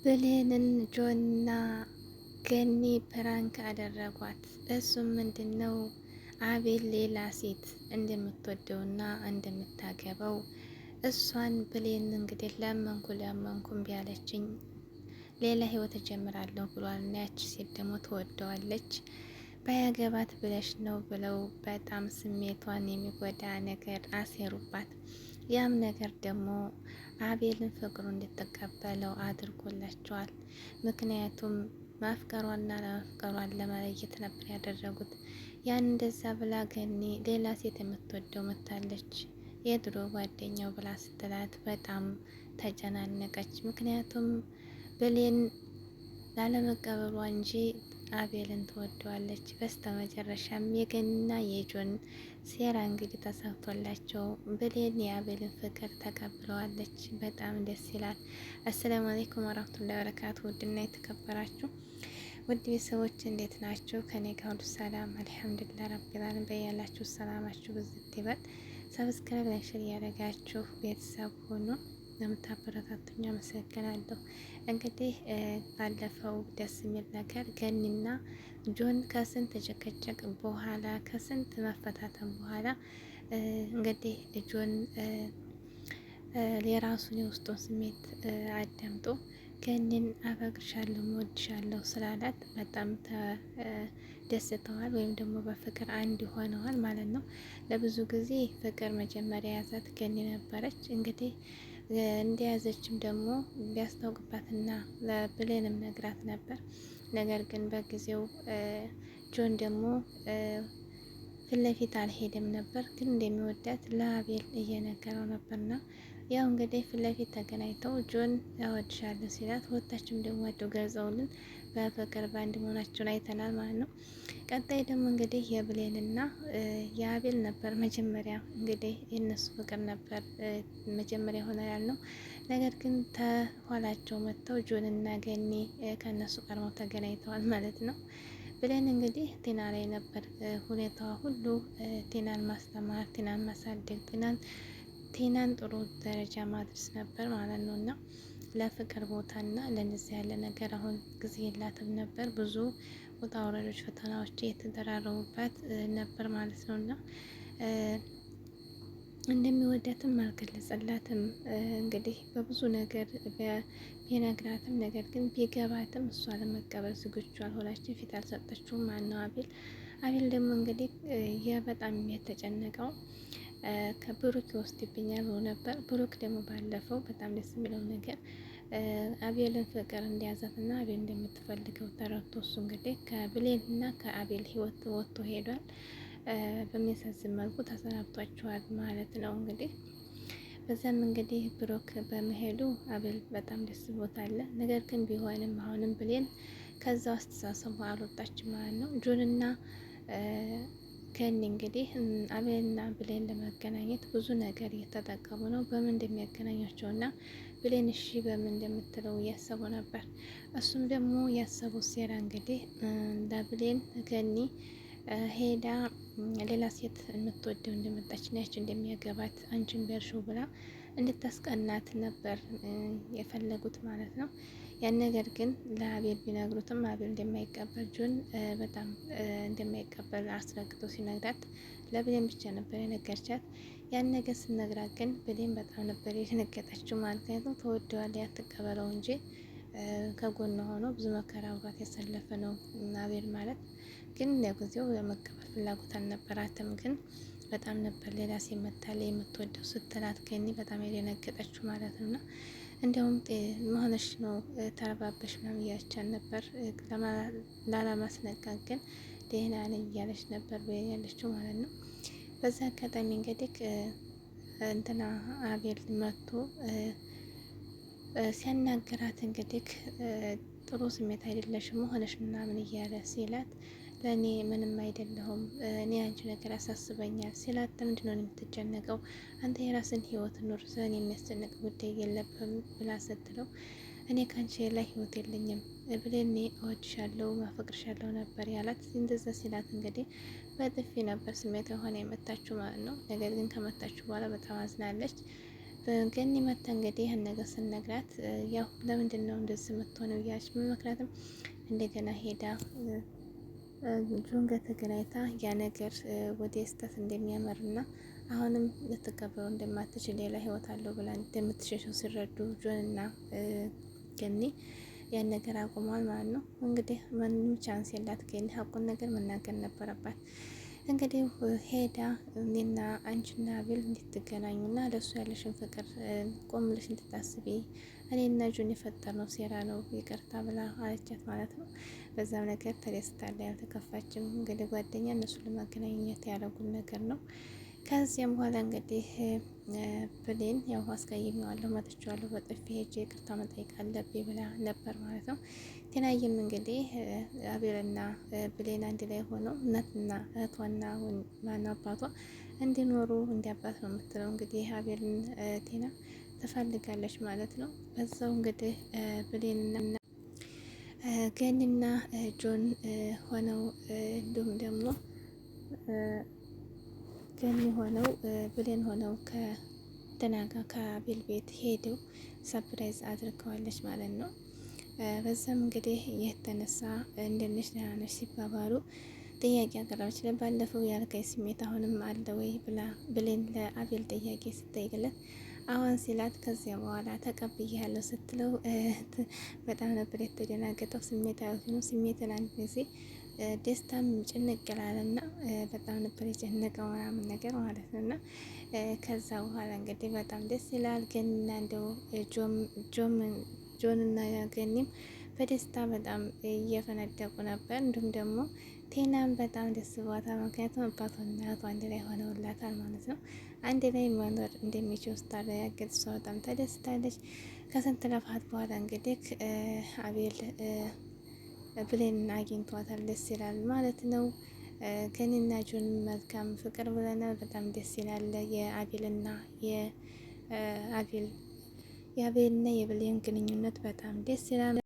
ብሌንን ጆና ገኒ ፕራንክ አደረጓት። እሱም ምንድነው አቤል ሌላ ሴት እንደምትወደውና እንደምታገባው እሷን ብሌን እንግዲህ ለመንኩ እምቢ አለችኝ፣ ሌላ ህይወት እጀምራለሁ ብሏል። ያቺ ሴት ደግሞ ትወደዋለች። ባያገባት ብለሽ ነው ብለው በጣም ስሜቷን የሚጎዳ ነገር አሴሩባት። ያም ነገር ደግሞ አቤልን ፍቅሩ እንድትቀበለው አድርጎላቸዋል። ምክንያቱም ማፍቀሯና ለማፍቀሯን ለመለየት ነበር ያደረጉት። ያን እንደዛ ብላ ገኒ ሌላ ሴት የምትወደው መታለች የድሮ ጓደኛው ብላ ስትላት በጣም ተጨናነቀች። ምክንያቱም ብሌን ላለመቀበሏ እንጂ አቤልን ትወደዋለች። በስተመጨረሻም የገኒና የጆን ሴራ እንግዲህ ተሳክቶላቸው ብሌን የአቤልን ፍቅር ተቀብለዋለች። በጣም ደስ ይላል። አሰላሙ አለይኩም ወራህመቱላሂ ወበረካቱ። ውድና የተከበራችሁ ውድ ቤተሰቦች እንዴት ናችሁ? ከኔ ጋር ሁሉ ሰላም አልሐምዱሊላህ ረቢል ዓለሚን። በያላችሁ ሰላማችሁ ብዝት ይበል። ሰብስክራይብ ላይክ ሼር እያደረጋችሁ ቤተሰብ ሆኑ። ለምታበረታቱኝ አመሰግናለሁ። እንግዲህ ባለፈው ደስ የሚል ነገር ገኒና ጆን ከስንት ጭቅጭቅ በኋላ ከስንት መፈታተን በኋላ እንግዲህ ጆን የራሱን የውስጡን ስሜት አዳምጦ ገኒን አፈቅርሻለሁ እወድሻለሁ ስላላት በጣም ደስተዋል፣ ወይም ደግሞ በፍቅር አንድ ሆነዋል ማለት ነው። ለብዙ ጊዜ ፍቅር መጀመሪያ ያዛት ገኒ ነበረች። እንግዲህ እንደያዘችም ደግሞ ቢያስታውቅባትና ለብሌንም ነግራት ነበር። ነገር ግን በጊዜው ጆን ደግሞ ፊት ለፊት አልሄደም ነበር፣ ግን እንደሚወዳት ለአቤል እየነገረው ነበርና ያው እንግዲህ ፊት ለፊት ተገናኝተው ጆን እወድሻለሁ ሲላት ሁለታችንም ደግሞ ወደው ገልጸውልን በፍቅር በአንድ መሆናቸውን አይተናል ማለት ነው። ቀጣይ ደግሞ እንግዲህ የብሌንና የአቤል ነበር መጀመሪያ እንግዲህ የነሱ ፍቅር ነበር መጀመሪያ ሆነ ያልነው። ነገር ግን ተኋላቸው መጥተው ጆንና ገኒ ከነሱ ቀርበው ተገናኝተዋል ማለት ነው። ብሌን እንግዲህ ቴና ላይ ነበር ሁኔታዋ ሁሉ፣ ቴናን ማስተማር፣ ቴናን ማሳደግ፣ ቴናን ጥሩ ደረጃ ማድረስ ነበር ማለት ነው። እና ለፍቅር ቦታና ለነዚህ ያለ ነገር አሁን ጊዜ የላትም ነበር። ብዙ ውጣ ውረዶች፣ ፈተናዎች የተደራረቡባት ነበር ማለት ነው። እና እንደሚወዳትም አልገለጸላትም። እንግዲህ በብዙ ነገር ቢነግራትም ነገር ግን ቢገባትም እሷ ለመቀበል ዝግጁ አልሆነችም። ፊት አልሰጠችውም። ማነው አቤል ደግሞ እንግዲህ በጣም የተጨነቀው ከብሩክ ይወስድብኛል ብሎ ነበር። ብሩክ ደግሞ ባለፈው በጣም ደስ የሚለው ነገር አቤልን ፍቅር እንደያዛትና አቤል እንደምትፈልገው ተረድቶ እሱ እንግዲህ ከብሌን እና ከአቤል ህይወት ወጥቶ ሄዷል። በሚያሳዝን መልኩ ተሰናብቷቸዋል ማለት ነው። እንግዲህ በዛም እንግዲህ ብሩክ በመሄዱ አቤል በጣም ደስ ብሎታል። ነገር ግን ቢሆንም አሁንም ብሌን ከዛው አስተሳሰቡ አልወጣችም ማለት ነው። ጆንና ገኒ እንግዲህ አቤልና ብሌን ለማገናኘት ብዙ ነገር እየተጠቀሙ ነው። በምን እንደሚያገናኛቸውና ብሌን እሺ በምን እንደምትለው እያሰቡ ነበር። እሱም ደግሞ ያሰቡት ሴራ እንግዲህ ለብሌን ገኒ ሄዳ ሌላ ሴት የምትወደው እንደመጣች ናች እንደሚያገባት አንቺን ቢያርሽው ብላ እንድታስቀናት ነበር የፈለጉት ማለት ነው። ያን ነገር ግን ለአቤል ቢነግሩትም አቤል እንደማይቀበል ጆን በጣም እንደማይቀበል አስረግጦ ሲነግራት ለብሌን ብቻ ነበር የነገርቻት። ያን ነገር ስነግራት ግን ብሌን በጣም ነበር የደነገጠችው ማለት ነው። ተወደዋለች ያትቀበለው እንጂ ከጎን ሆኖ ብዙ መከራ አብሯት ያሳለፈ ነው አቤል ማለት። ግን ለጊዜው የመቀበል ፍላጎት አልነበራትም። ግን በጣም ነበር ሌላ ሴት መታለች የምትወደው ስትላት ገኒ በጣም የደነገጠችው ማለት ነው። እና እንዲያውም መሆነሽ ነው ተረባበሽ ምናምን እያለቻት ነበር ላለማስነቃት፣ ግን ደህና ነኝ እያለች ነበር ያለችው ማለት ነው። በዛ አጋጣሚ እንግዲህ እንትና አቤል መጥቶ ሲያናገራት እንግዲህ ጥሩ ስሜት አይደለሽም መሆነሽ ምናምን እያለ ሲላት ለእኔ ምንም አይደለሁም እኔ አንቺ ነገር ያሳስበኛል ሲላት፣ ለምንድን ነው የምትጨነቀው? አንተ የራስን ህይወት ኑር፣ ሰን የሚያስጨንቅ ጉዳይ የለብህም ብላ ስትለው እኔ ከአንቺ ላይ ህይወት የለኝም ብሌን እወድሻለሁ ማፈቅርሻለሁ ነበር ያላት። እንደዛ ሲላት እንግዲህ በጥፊ ነበር ስሜት የሆነ የመታችሁ ማለት ነው። ነገር ግን ከመታችሁ በኋላ በጣም አዝናለች። ገኒ መታ እንግዲህ ያን ነገር ስነግራት ያው ለምንድን ነው እንደዚህ የምትሆነው እያለች በመክራትም እንደገና ሄዳ ጆን ጋር ተገናኝታ ያ ነገር ወደ ስህተት እንደሚያመርና አሁንም ልትቀበለው እንደማትችል ሌላ ህይወት አለው ብላ እንደምትሸሸው ሲረዱ ጆንና ገኒ ያን ነገር አቁሟል ማለት ነው። እንግዲህ ምንም ቻንስ የላት ገኒ ሀቁን ነገር መናገር ነበረባት። እንግዲህ ሄዳ እኔና አንቺና አቤል እንድትገናኙና ለሱ ያለሽን ፍቅር ቆም ብለሽ እንድታስቢ እኔና ጆን የፈጠርነው ሴራ ነው ይቅርታ ብላ አለቻት ማለት ነው። በዛም ነገር ተደስታለች፣ ያልተከፋችም። እንግዲህ ጓደኛ እነሱን ለማገናኘት ያደረጉን ነገር ነው። ከዚያም በኋላ እንግዲህ ብሌን ያው አስቀይሜዋለሁ፣ መጥቼዋለሁ፣ በጥፊ ሄጄ ይቅርታ መጠየቅ አለብኝ ብላ ነበር ማለት ነው። ቴናዬም እንግዲህ አቤልና ብሌን አንድ ላይ ሆነው እናትና እህቷና ማና አባቷ እንዲኖሩ እንዲያባት ነው የምትለው። እንግዲህ አቤልን ቴና ትፈልጋለች ማለት ነው። በዛው እንግዲህ ብሌንና ገኒና ጆን ሆነው እንዲሁም ደግሞ ገኒ ሆነው ብሌን ሆነው ከደናጋ ከአቤል ቤት ሄደው ሰፕራይዝ አድርገዋለች ማለት ነው። በዛም እንግዲህ የተነሳ እንደነሽ ደህና ነሽ ሲባባሉ ጥያቄ አቀረበች። ባለፈው ያልከኝ ስሜት አሁንም አለ ወይ ብላ ብሌን ለአቤል ጥያቄ ስጠይቅለት አሁን ሲላት ከዚያ በኋላ ተቀብያለሁ ስትለው በጣም ነበር የተደናገጠው። ስሜታዊ ሆኖ ስሜትን አንድ ጊዜ ደስታም ጭንቅ ይላልና በጣም ነበር የጨነቀው ምናምን ነገር ማለት ነው። እና ከዛ በኋላ እንግዲህ በጣም ደስ ይላል። ገኒና እንደው ጆንና ገኒም በደስታ በጣም እየፈነደቁ ነበር። እንዲሁም ደግሞ ቴናም በጣም ደስ ብሏታል። ምክንያቱም አባቷና እህቷ አንድ ላይ ሆነውላታል ማለት ነው። አንድ ላይ መኖር እንደሚችል ስታረጋግጥ እሷ በጣም ተደስታለች። ከስንት ልፋት በኋላ እንግዲህ አቤል ብሌንን አግኝቷታል። ደስ ይላል ማለት ነው። ገኒና ጆን መልካም ፍቅር ብለናል። በጣም ደስ ይላል። የአቤልና የብሌን ግንኙነት በጣም ደስ ይላል።